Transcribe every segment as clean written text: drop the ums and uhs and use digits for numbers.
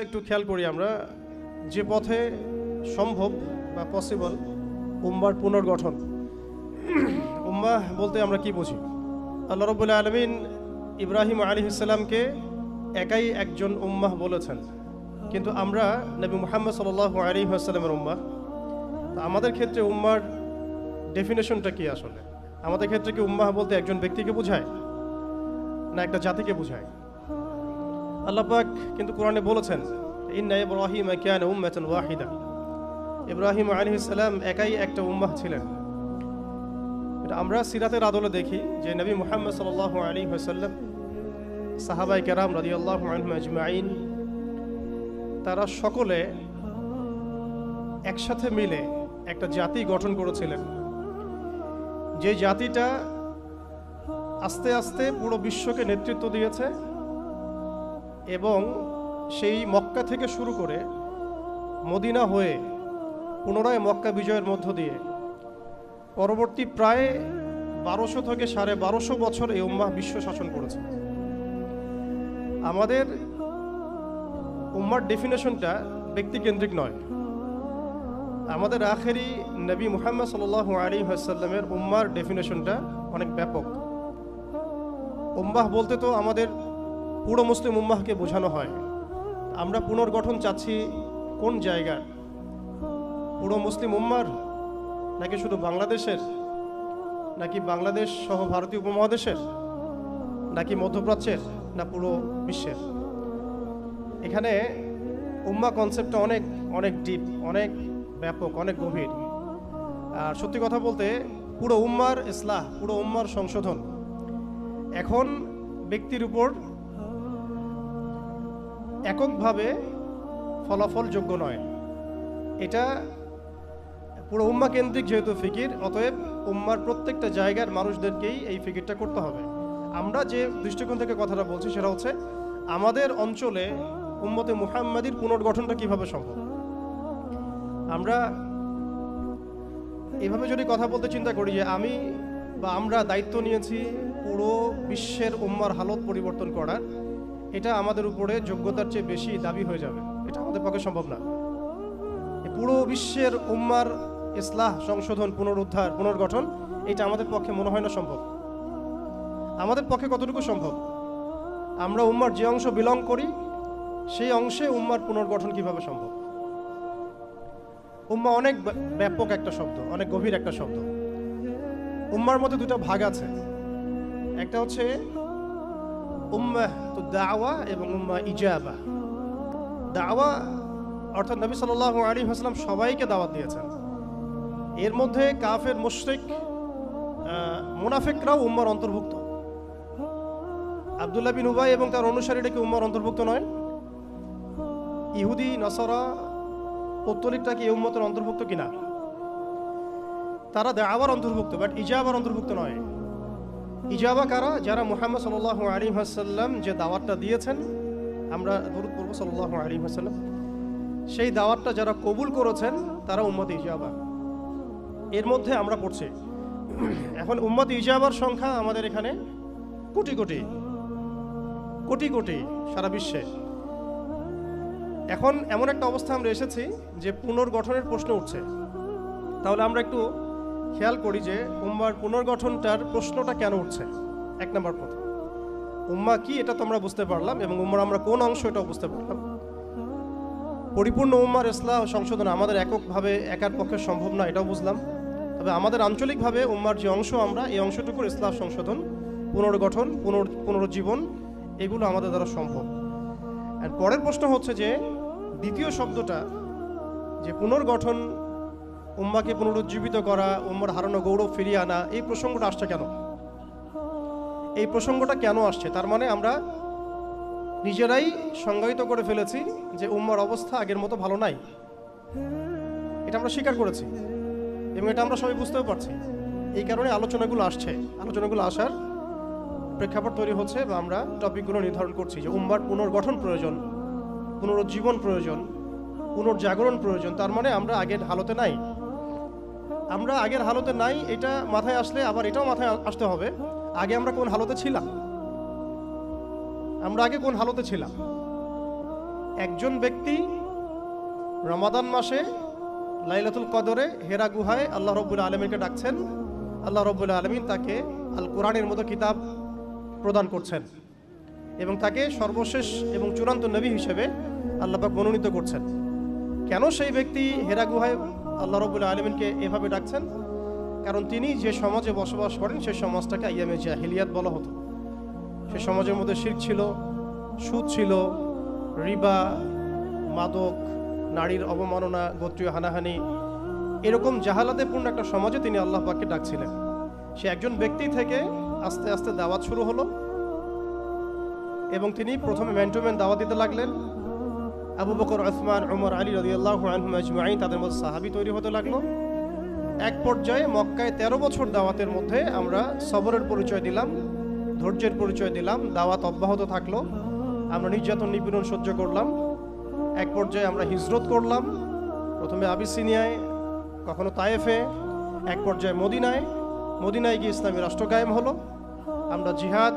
একটু খেয়াল করি আমরা যে পথে সম্ভব বা পসিবল উম্মার পুনর্গঠন। উম্মাহ বলতে আমরা কি বুঝি? আল্লাহ রাব্বুল আলামিন ইব্রাহিম আলাইহিস সালামকে একাই একজন উম্মাহ বলেছেন, কিন্তু আমরা নবী মুহাম্মদ সাল্লাল্লাহু আলাইহি ওয়াসাল্লামের উম্মাহ। আমাদের ক্ষেত্রে উম্মার ডেফিনেশনটা কি আসলে? আমাদের ক্ষেত্রে কি উম্মাহ বলতে একজন ব্যক্তিকে বোঝায় না একটা জাতিকে বোঝায়? আল্লাহ পাক কিন্তু কোরআনে বলেছেন, ইন্না ইব্রাহিম কানা উম্মাতান ওয়াহিদা। ইব্রাহিম আলাইহিস সালাম একাই একটা উম্মাহ ছিলেন। এটা আমরা সিরাতের আদলে দেখি যে নবী মুহাম্মদ সাল্লাল্লাহু আলাইহি ওয়াসাল্লাম, সাহাবায়ে কেরাম রাদিয়াল্লাহু আনহুম আজমাইন, তারা সকলে একসাথে মিলে একটা জাতি গঠন করেছিলেন, যে জাতিটা আস্তে আস্তে পুরো বিশ্বকে নেতৃত্ব দিয়েছে এবং সেই মক্কা থেকে শুরু করে মদিনা হয়ে পুনরায় মক্কা বিজয়ের মধ্য দিয়ে পরবর্তী প্রায় 1200 থেকে 1250 বছর এই উম্মাহ বিশ্ব শাসন করেছে। আমাদের উম্মার ডেফিনেশনটা ব্যক্তিকেন্দ্রিক নয়। আমাদের আখেরি নবী মুহাম্মদ সাল্লাল্লাহু আলাইহি ওয়াসাল্লামের উম্মার ডেফিনেশনটা অনেক ব্যাপক। উম্মাহ বলতে তো আমাদের পুরো মুসলিম উম্মাহকে বোঝানো হয়। আমরা পুনর্গঠন চাচ্ছি কোন জায়গার? পুরো মুসলিম উম্মার, নাকি শুধু বাংলাদেশের, নাকি বাংলাদেশ সহ ভারতীয় উপমহাদেশের, নাকি মধ্যপ্রাচ্যের, না পুরো বিশ্বের? এখানে উম্মা কনসেপ্টটা অনেক অনেক ডিপ, অনেক ব্যাপক, অনেক গভীর। আর সত্যি কথা বলতে পুরো উম্মার ইসলাহ, পুরো উম্মার সংশোধন এখন ব্যক্তির উপর এককভাবে ফলাফলযোগ্য নয়। এটা পুরো উম্মা কেন্দ্রিক যেহেতু ফিকির, অতএব উম্মার প্রত্যেকটা জায়গার মানুষদেরকেই এই ফিকিরটা করতে হবে। আমরা যে দৃষ্টিকোণ থেকে কথাটা বলছি সেটা হচ্ছে আমাদের অঞ্চলে উম্মতে মুহাম্মাদির পুনর্গঠনটা কিভাবে সম্ভব। আমরা এভাবে যদি কথা বলতে চিন্তা করি যে আমি বা আমরা দায়িত্ব নিয়েছি পুরো বিশ্বের উম্মার হালত পরিবর্তন করার, এটা আমাদের উপরে যোগ্যতার চেয়ে বেশি দাবি হয়ে যাবে। এটা আমাদের পক্ষে সম্ভব না। পুরো বিশ্বের উম্মার ইসলাহ, সংশোধন, পুনরুদ্ধার, পুনর্গঠন, এটা আমাদের পক্ষে মনে হয় না সম্ভব। আমাদের পক্ষে কতটুকু সম্ভব? আমরা উম্মার যে অংশ বিলং করি সেই অংশে উম্মার পুনর্গঠন কিভাবে সম্ভব? উম্মা অনেক ব্যাপক একটা শব্দ, অনেক গভীর একটা শব্দ। উম্মার মধ্যে দুটো ভাগ আছে, একটা হচ্ছে উম্মাহ দাওয়া এবং উম্মাহ ইজাবা। দাওয়া অর্থাৎ নবী সাল্লাল্লাহু আলাইহি ওয়াসাল্লাম সবাইকে দাওয়াত দিয়েছেন। এর মধ্যে কাফের, মুশরিক, মুনাফিকরাও উম্মার অন্তর্ভুক্ত। আব্দুল্লাহ বিন উবাই এবং তার অনুসারীরা কি উম্মার অন্তর্ভুক্ত নয়? ইহুদি, নাসারা, পৌত্তলিকটা কি এই উম্মতের অন্তর্ভুক্ত কিনা? তারা দাওয়ার অন্তর্ভুক্ত, বাট ইজাবার অন্তর্ভুক্ত নয়। ইজাবা কারা? যারা মুহাম্মদ সাল্লাল্লাহু আলাইহি ওয়াসাল্লাম যে দাওয়াতটা দিয়েছেন, আমরা দরুদ পড়ব সাল্লাল্লাহু আলাইহি ওয়াসাল্লাম, সেই দাওয়াতটা যারা কবুল করেছেন তারা উম্মত ইজাবা। এর মধ্যে আমরা পড়ছি। এখন উম্মত ইজাবার সংখ্যা আমাদের এখানে কোটি কোটি কোটি কোটি সারা বিশ্বে। এখন এমন একটা অবস্থা আমরা এসেছি যে পুনর্গঠনের প্রশ্ন উঠছে। তাহলে আমরা একটু খেয়াল করি যে উম্মার পুনর্গঠনটার প্রশ্নটা কেন উঠছে। এক নম্বর কথা, উম্মা কি এটা তো আমরা বুঝতে পারলাম, এবং উম্মার আমরা কোন অংশ এটাও বুঝতে পারলাম। পরিপূর্ণ উম্মার ইসলাহ সংশোধন আমাদের এককভাবে একার পক্ষে সম্ভব না, এটাও বুঝলাম। তবে আমাদের আঞ্চলিকভাবে উম্মার যে অংশ, আমরা এই অংশটুকুর ইসলাহ সংশোধন, পুনর্গঠন, পুনরুজ্জীবন, এগুলো আমাদের দ্বারা সম্ভব। আর পরের প্রশ্ন হচ্ছে যে দ্বিতীয় শব্দটা, যে পুনর্গঠন, উম্মাকে পুনরুজ্জীবিত করা, উম্মার হারানো গৌরব ফিরিয়ে আনা, এই প্রসঙ্গটা আসছে কেন? এই প্রসঙ্গটা কেন আসছে? তার মানে আমরা নিজেরাই সংজ্ঞায়িত করে ফেলেছি যে উম্মার অবস্থা আগের মতো ভালো নাই। এটা আমরা স্বীকার করেছি এবং এটা আমরা সবাই বুঝতেও পারছি। এই কারণে আলোচনাগুলো আসছে। আলোচনাগুলো আসার প্রেক্ষাপট তৈরি হচ্ছে বা আমরা টপিকগুলো নির্ধারণ করছি যে উম্মার পুনর্গঠন প্রয়োজন, পুনরুজ্জীবন প্রয়োজন, পুনর্জাগরণ প্রয়োজন। তার মানে আমরা আগের হালতে নাই। আমরা আগের হালতে নাই, এটা মাথায় আসলে আবার এটাও মাথায় আসতে হবে আগে আমরা কোন হালতে ছিলাম। আমরা আগে কোন হালতে ছিলাম? একজন ব্যক্তি রমাদান মাসে লাইলাতুল কদরে হেরা গুহায় আল্লাহ রব্বুল আলমিনকে ডাকছেন, আল্লাহ রব্বুল আলমিন তাকে আল কোরআনের মতো কিতাব প্রদান করছেন এবং তাকে সর্বশেষ এবং চূড়ান্ত নবী হিসেবে আল্লাহ পাক মনোনীত করছেন। কেন সেই ব্যক্তি হেরা গুহায় আল্লাহ রব্বুল আলমিনকে এভাবে ডাকছেন? কারণ তিনি যে সমাজে বসবাস করেন সেই সমাজটাকে আইয়ামে জাহিলিয়াত বলা হতো। সে সমাজের মধ্যে শিরক ছিল, সুদ ছিল, রিবা, মাদক, নারীর অবমাননা, গোত্রীয় হানাহানি, এরকম জাহালাতেপূর্ণ একটা সমাজে তিনি আল্লাহ পাককে ডাকছিলেন। সে একজন ব্যক্তি থেকে আস্তে আস্তে দাওয়াত শুরু হলো এবং তিনি প্রথমে ম্যান টু ম্যান দাওয়াত দিতে লাগলেন। আবু বকর, উসমান, উমর, আলী রাদিয়াল্লাহু আনহুম আজমাইন, তাদের মধ্যে সাহাবী তৈরি হতে লাগলো। এক পর্যায়ে মক্কায় 13 বছর দাওয়াতের মধ্যে আমরা সবরের পরিচয় দিলাম, ধৈর্যের পরিচয় দিলাম, দাওয়াত অব্যাহত থাকলো, আমরা নির্যাতন নিপীড়ন সহ্য করলাম। এক পর্যায়ে আমরা হিজরত করলাম, প্রথমে আবিসিনিয়ায়, কখনো তায়েফে, এক পর্যায়ে মদিনায় গিয়ে ইসলামী রাষ্ট্র কায়েম হলো। আমরা জিহাদ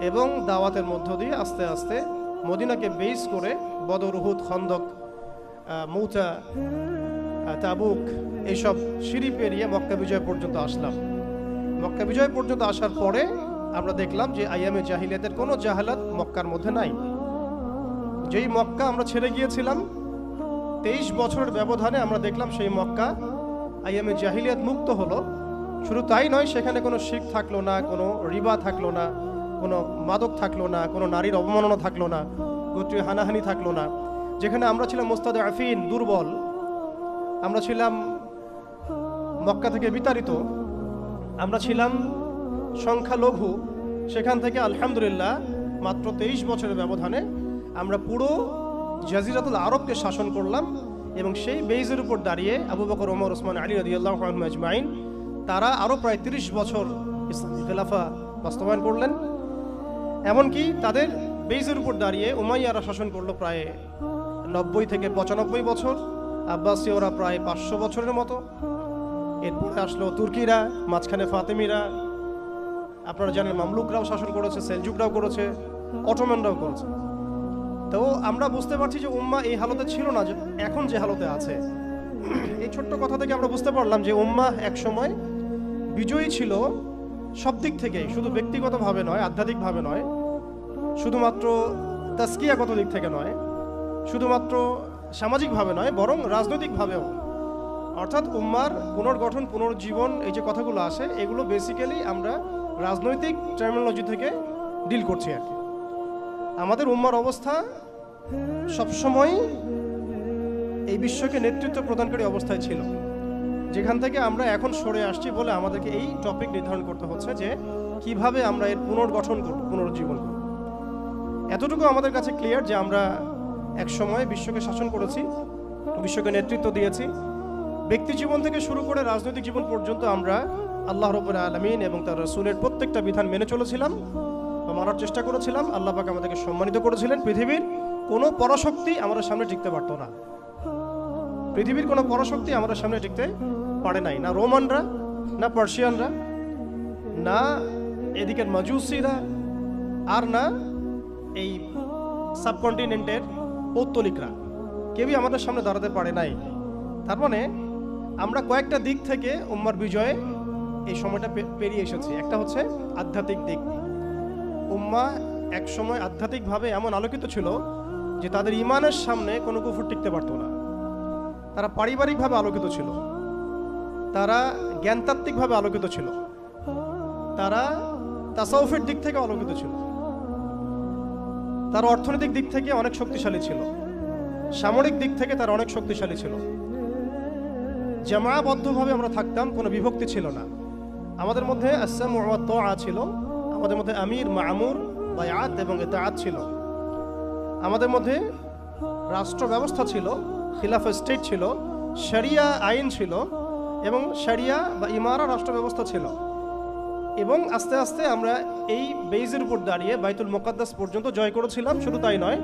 এবং দাওয়াতের মধ্য দিয়ে আস্তে আস্তে মদিনাকে বেস করে বদর, উহুদ, খন্দক, মুতা, তাবুক এইসব সিঁড়ি পেরিয়ে মক্কা বিজয় পর্যন্ত আসলাম। মক্কা বিজয় পর্যন্ত আসার পরে আমরা দেখলাম যে আইয়ামে জাহিলিয়াতের কোনো জাহালাত মক্কার মধ্যে নাই। যেই মক্কা আমরা ছেড়ে গিয়েছিলাম 23 বছরের ব্যবধানে আমরা দেখলাম সেই মক্কা আইয়ামে জাহিলিয়াত মুক্ত হলো। শুধু তাই নয়, সেখানে কোনো শিরক থাকলো না, কোনো রিবা থাকলো না, কোনো মাদক থাকলো না, কোনো নারীর অবমাননা থাকলো না, গোত্রীয় হানাহানি থাকলো না। যেখানে আমরা ছিলাম মুস্তাদআফিন, দুর্বল, আমরা ছিলাম মক্কা থেকে বিতাড়িত, আমরা ছিলাম সংখ্যালঘু, সেখান থেকে আলহামদুলিল্লাহ মাত্র 23 বছরের ব্যবধানে আমরা পুরো জাজিরাতুল আরবকে শাসন করলাম। এবং সেই বেইজের উপর দাঁড়িয়ে আবু বকর, ওমর, ওসমান, আলী রাদিয়াল্লাহু আনহুম আজমাইন তারা আরও প্রায় 30 বছর ইসলামী খেলাফা বাস্তবায়ন করলেন। এমনকি তাদের বেইজের উপর দাঁড়িয়ে উমাইয়ারা শাসন করলো প্রায় 90 থেকে 95 বছর, আব্বাসীয়রা প্রায় 500 বছরের মতো। এরপরে আসলো তুর্কিরা, মাঝখানে ফাতেমিরা, আপনারা জানেন মামলুকরাও শাসন করেছে, সেলজুকরাও করেছে, অটোম্যানরাও করেছে। তো আমরা বুঝতে পারছি যে উম্মাহ এই হালতে ছিল না যে এখন যে হালতে আছে। এই ছোট্ট কথা থেকে আমরা বুঝতে পারলাম যে উম্মাহ একসময় বিজয়ী ছিল সব দিক থেকে, শুধু ব্যক্তিগতভাবে নয়, আধ্যাত্মিকভাবে নয়, শুধুমাত্র তাসকিয়াগত দিক থেকে নয়, শুধুমাত্র সামাজিকভাবে নয়, বরং রাজনৈতিকভাবেও। অর্থাৎ উম্মার পুনর্গঠন, পুনর্জীবন, এই যে কথাগুলো আসে, এগুলো বেসিক্যালি আমরা রাজনৈতিক টার্মিনোলজি থেকে ডিল করছি আর কি। আমাদের উম্মার অবস্থা সবসময় এই বিশ্বকে নেতৃত্ব প্রদানকারী অবস্থায় ছিল, যেখান থেকে আমরা এখন সরে আসছি বলে আমাদেরকে এই টপিক নির্ধারণ করতে হচ্ছে যে কিভাবে আমরা এর পুনর্গঠন করব, পুনর্জীবন করব। এতটুকু আমাদের কাছে ক্লিয়ার যে আমরা এক সময় বিশ্বকে শাসন করেছি, বিশ্বকে নেতৃত্ব দিয়েছি। ব্যক্তি জীবন থেকে শুরু করে রাজনৈতিক জীবন পর্যন্ত আমরা আল্লাহ রাব্বুল আলামিন এবং তার রাসূলের প্রত্যেকটা বিধান মেনে চলেছিলাম বা মানার চেষ্টা করেছিলাম। আল্লাহ পাক আমাদেরকে সম্মানিত করেছিলেন। পৃথিবীর কোনো পরাশক্তি আমাদের সামনে টিকতে পারতো না, পৃথিবীর কোনো পরাশক্তি আমাদের সামনে টিকতে পারে নাই, না রোমানরা, না পার্সিয়ানরা, না এদিকের মাজুসিরা, আর না এই সাবকন্টিনেন্টের পৌত্তলিকরা, কেউই আমাদের সামনে দাঁড়াতে পারে নাই। তার মানে আমরা কয়েকটা দিক থেকে উম্মার বিজয়ে এই সময়টা পেরিয়ে এসেছি। একটা হচ্ছে আধ্যাত্মিক দিক। উম্মাহ এক সময় আধ্যাত্মিকভাবে এমন আলোকিত ছিল যে তাদের ঈমানের সামনে কোনো কুফর টিকতে পারতো না। তারা পারিবারিকভাবে আলোকিত ছিল, তারা জ্ঞানতাত্ত্বিকভাবে আলোকিত ছিল, তারা তাসাউফের দিক থেকে আলোকিত ছিল, তারা অর্থনৈতিক দিক থেকে অনেক শক্তিশালী ছিল, সামরিক দিক থেকে তারা অনেক শক্তিশালী ছিল। জামায়াবদ্ধভাবে আমরা থাকতাম, কোনো বিভক্তি ছিল না। আমাদের মধ্যে আসসামু ওয়া তাআ ছিল, আমাদের মধ্যে আমির, মামুর, বায়াত এবং ইতাআত ছিল। আমাদের মধ্যে রাষ্ট্র ব্যবস্থা ছিল, খিলাফা স্টেট ছিল, শরিয়া আইন ছিল এবং শরিয়া বা ইমারা রাষ্ট্র ব্যবস্থা ছিল। এবং আস্তে আস্তে আমরা এই বেইজের উপর দাঁড়িয়ে বাইতুল মুকাদ্দাস পর্যন্ত জয় করেছিলাম। শুধু তাই নয়,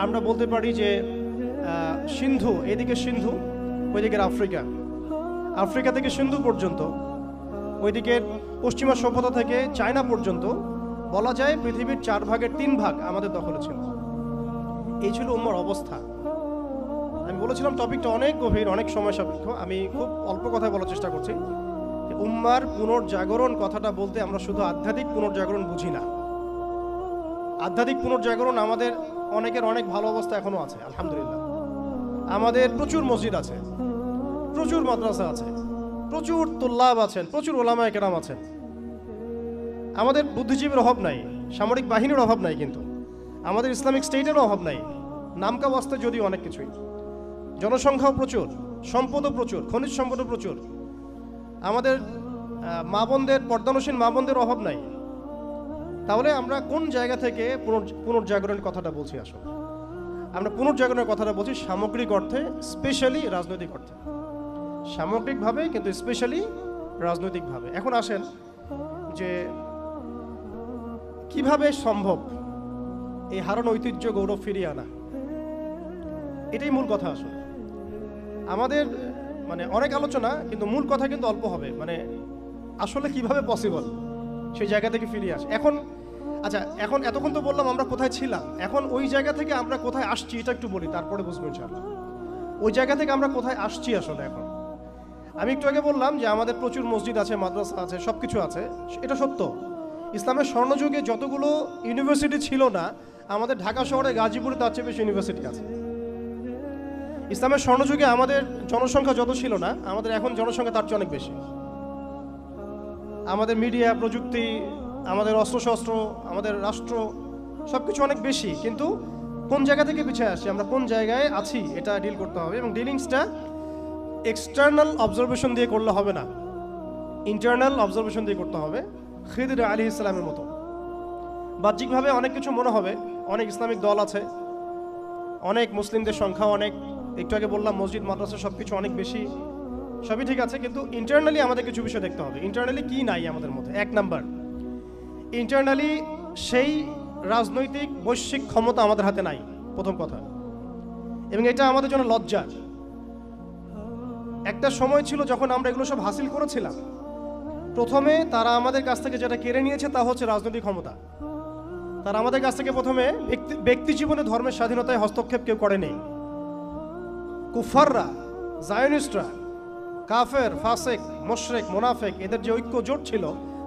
আমরা বলতে পারি যে সিন্ধু, এদিকে সিন্ধু, ওইদিকের আফ্রিকা, আফ্রিকা থেকে সিন্ধু পর্যন্ত, ওইদিকের পশ্চিমা সভ্যতা থেকে চায়না পর্যন্ত বলা যায় পৃথিবীর 4 ভাগের 3 ভাগ আমাদের দখলে ছিল। এই ছিল উম্মার অবস্থা। আমি বলেছিলাম টপিকটা অনেক গভীর, অনেক সময় সাপেক্ষ। আমি খুব অল্প কথায় বলার চেষ্টা করছি। উম্মার পুনর্জাগরণ কথাটা বলতে আমরা শুধু আধ্যাত্মিক পুনর্জাগরণ বুঝি না। আধ্যাত্মিক পুনর্জাগরণ আমাদের অনেকের অনেক ভালো অবস্থা এখনো আছে, আলহামদুলিল্লাহ। আমাদের প্রচুর মসজিদ আছে, প্রচুর মাদ্রাসা আছে, প্রচুর তুল্লাব আছেন, প্রচুর ওলামায়ে কেরাম আছেন। আমাদের বুদ্ধিজীবীর অভাব নাই, সামরিক বাহিনীর অভাব নাই, কিন্তু আমাদের ইসলামিক স্টেটেরও অভাব নাই। নামকা বাস্তে যদিও অনেক কিছুই, জনসংখ্যাও প্রচুর, সম্পদও প্রচুর, খনিজ সম্পদও প্রচুর। আমাদের মা বোনদের, পর্দানসীন মা বোনদের অভাব নাই। তাহলে আমরা কোন জায়গা থেকে পুনর্জাগরণের কথাটা বলছি? আসলে আমরা পুনর্জাগরণের কথাটা বলছি সামগ্রিক অর্থে, স্পেশালি রাজনৈতিক অর্থে। সামগ্রিকভাবে কিন্তু স্পেশালি রাজনৈতিকভাবে। এখন আসেন যে কিভাবে সম্ভব এই হারানো ঐতিহ্য গৌরব ফিরিয়ে আনা, এটাই মূল কথা। আসলে আমাদের মানে অনেক আলোচনা, কিন্তু মূল কথা কিন্তু অল্প হবে। মানে আসলে কিভাবে পসিবল সেই জায়গা থেকে ফিরিয়ে আসে। এখন আচ্ছা, এখন এতক্ষণ তো বললাম আমরা কোথায় ছিলাম, এখন ওই জায়গা থেকে আমরা কোথায় আসছি এটা একটু বলি, তারপরে বুঝবো ইনশাআল্লাহ ওই জায়গা থেকে আমরা কোথায় আসছি। আসলে এখন আমি একটু আগে বললাম যে আমাদের প্রচুর মসজিদ আছে, মাদ্রাসা আছে, সব কিছু আছে, এটা সত্য। ইসলামের স্বর্ণযুগে যতগুলো ইউনিভার্সিটি ছিল না, আমাদের ঢাকা শহরে গাজীপুরে তার চেয়ে বেশি ইউনিভার্সিটি আছে। ইসলামের স্বর্ণযুগে আমাদের জনসংখ্যা যত ছিল না, আমাদের এখন জনসংখ্যা তার চেয়ে অনেক বেশি। আমাদের মিডিয়া, প্রযুক্তি, আমাদের অস্ত্রশস্ত্র, আমাদের রাষ্ট্র, সব কিছু অনেক বেশি। কিন্তু কোন জায়গা থেকে পিছিয়ে আসছি, আমরা কোন জায়গায় আছি, এটা ডিল করতে হবে। এবং ডিলিংসটা এক্সটার্নাল অবজারভেশন দিয়ে করলে হবে না, ইন্টারনাল অবজারভেশন দিয়ে করতে হবে। খিদির আলাইহিস সালামের মতো বাহ্যিকভাবে অনেক কিছু মনে হবে, অনেক ইসলামিক দল আছে, অনেক মুসলিমদের সংখ্যা অনেক, একটু আগে বললাম মসজিদ মাদ্রাসা সব কিছু অনেক বেশি, সবই ঠিক আছে। কিন্তু ইন্টারনালি আমাদের কিছু বিষয় দেখতে হবে। ইন্টারনালি কি নাই আমাদের মধ্যে? এক নাম্বার, ইন্টারনালি সেই রাজনৈতিক বৈশ্বিক ক্ষমতা আমাদের হাতে নাই, প্রথম কথা। এবং এটা আমাদের জন্য লজ্জা। একটা সময় ছিল যখন আমরা এগুলো সব হাসিল করেছিলাম, প্রথমে তারা আমাদের কাছ থেকে যেটা কেড়ে নিয়েছে তা হচ্ছে রাজনৈতিক ক্ষমতা। তারা আমাদের কাছ থেকে প্রথমে ব্যক্তি জীবনে ধর্মের স্বাধীনতায় হস্তক্ষেপ কেউ করেনি। কুফাররা, জায়নিস্টরা, কাফের, ফাসেক, মুশরিক, মুনাফিক, এদের যে ঐক্য জোট ছিল,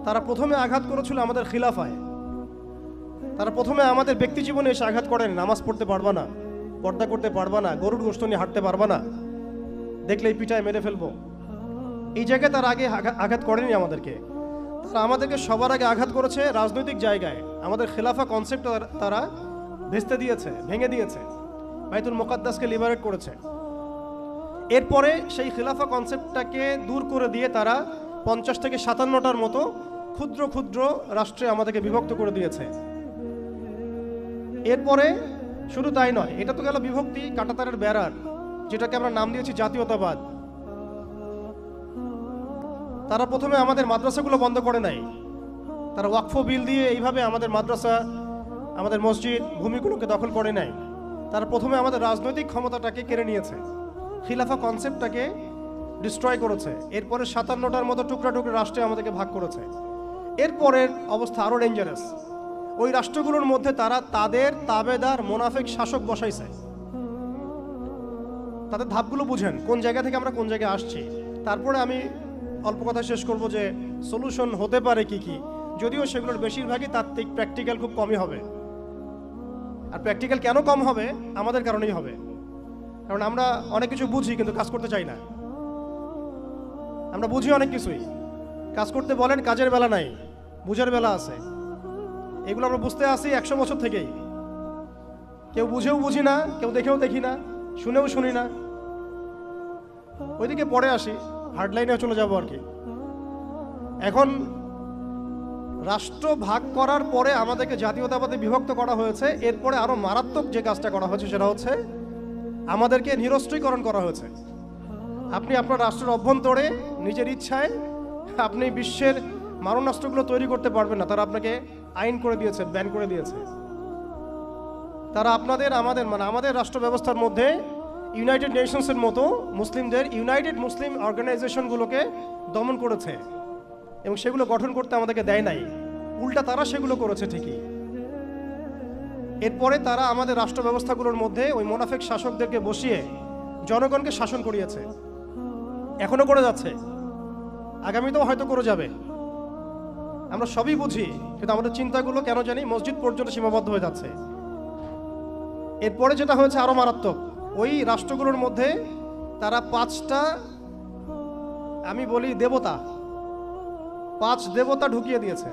তারা প্রথমে আঘাত করেছিল আমাদের খিলাফায়। তারা প্রথমে আমাদের ব্যক্তি জীবনে এসে আঘাত করেন, নামাজ পড়তে পারবা না, পর্দা করতে পারবা না, গরুর গোশত নিয়ে হাঁটতে পারবা না, দেখলেই পিটায় মেরে ফেলবো, এই জায়গায় তার আগে আঘাত করেনি আমাদেরকে। তারা আমাদেরকে সবার আগে আঘাত করেছে রাজনৈতিক জায়গায়। আমাদের খেলাফা কনসেপ্ট তারা ভেস্তে দিয়েছে, ভেঙে দিয়েছে, বাইতুল মুকাদ্দাসকে লিবারেট করেছে। এরপরে সেই খেলাফা কনসেপ্টটাকে দূর করে দিয়ে তারা 50 থেকে 57টার মতো ক্ষুদ্র ক্ষুদ্র রাষ্ট্রে আমাদেরকে বিভক্ত করে দিয়েছে। এরপরে শুধু তাই নয়, এটা তো গেল বিভক্তি, কাঁটাতারের বেড়ার, যেটাকে আমরা নাম দিয়েছি জাতীয়তাবাদ। তারা প্রথমে আমাদের মাদ্রাসাগুলো বন্ধ করে নাই, তারা ওয়াকফ বিল দিয়ে এইভাবে আমাদের মাদ্রাসা, আমাদের মসজিদ, ভূমিগুলোকে দখল করে নাই। তারা প্রথমে আমাদের রাজনৈতিক ক্ষমতাটাকে কেড়ে নিয়েছে, খিলাফা কনসেপ্টটাকে ডিস্ট্রয় করেছে। এরপরে 57টার মতো টুকরা টুকরা রাষ্ট্রে আমাদেরকে ভাগ করেছে। এরপরের অবস্থা আরও ডেঞ্জারাস। ওই রাষ্ট্রগুলোর মধ্যে তারা তাদের তাবেদার মুনাফিক শাসক বসাইছে। তাদের ধাপগুলো বুঝেন, কোন জায়গা থেকে আমরা কোন জায়গায় আসছি। তারপরে আমি অল্প কথা শেষ করব যে সলিউশন হতে পারে কি কি, যদিও সেগুলোর বেশিরভাগই তাত্ত্বিক, প্র্যাকটিক্যাল খুব কমই হবে। আর প্র্যাকটিক্যাল কেন কম হবে? আমাদের কারণেই হবে, কারণ আমরা অনেক কিছু বুঝি কিন্তু কাজ করতে চাই না। আমরা বুঝি অনেক কিছুই, কাজ করতে বলেন কাজের বেলা নাই, বুঝার বেলা আছে। এগুলো আমরা বুঝতে আসি 100 বছর থেকেই। কেউ বুঝেও বুঝি না, কেউ দেখেও দেখি না, শুনেও শুনি না। ওইদিকে পরে আসি, হার্ডলাইনে চলে যাবো আর কি। এখন রাষ্ট্র ভাগ করার পরে আমাদেরকে জাতীয়তাবাদে বিভক্ত করা হয়েছে। এরপরে আরো মারাত্মক যে কাজটা করা হয়েছে সেটা হচ্ছে আমাদেরকে নিরস্ত্রীকরণ করা হয়েছে। আপনি আপনার রাষ্ট্রের অভ্যন্তরে নিজের ইচ্ছায় আপনি বিশ্বের মারণাস্ত্রগুলো তৈরি করতে পারবেন না। তারা আপনাকে আইন করে দিয়েছে, ব্যান করে দিয়েছে। তারা আমাদের রাষ্ট্র ব্যবস্থার মধ্যে ইউনাইটেড নেশনসের মতো মুসলিমদের ইউনাইটেড মুসলিম অর্গানাইজেশনগুলোকে দমন করেছে এবং সেগুলো গঠন করতে আমাদেরকে দেয় নাই। উল্টা তারা সেগুলো করেছে ঠিকই। এরপরে তারা আমাদের রাষ্ট্র ব্যবস্থাগুলোর মধ্যে ওই মোনাফেক শাসকদেরকে বসিয়ে জনগণকে শাসন করিয়েছে, এখনো করে যাচ্ছে, আগামীতেও হয়তো করে যাবে। আমরা সবই বুঝি, কিন্তু আমাদের চিন্তাগুলো কেন জানি মসজিদ পর্যন্ত সীমাবদ্ধ হয়ে যাচ্ছে। এরপরে যেটা হয়েছে আরো মারাত্মক, ওই রাষ্ট্রগুলোর মধ্যে তারা 5টা, আমি বলি দেবতা, 5 দেবতা ঢুকিয়ে দিয়েছে।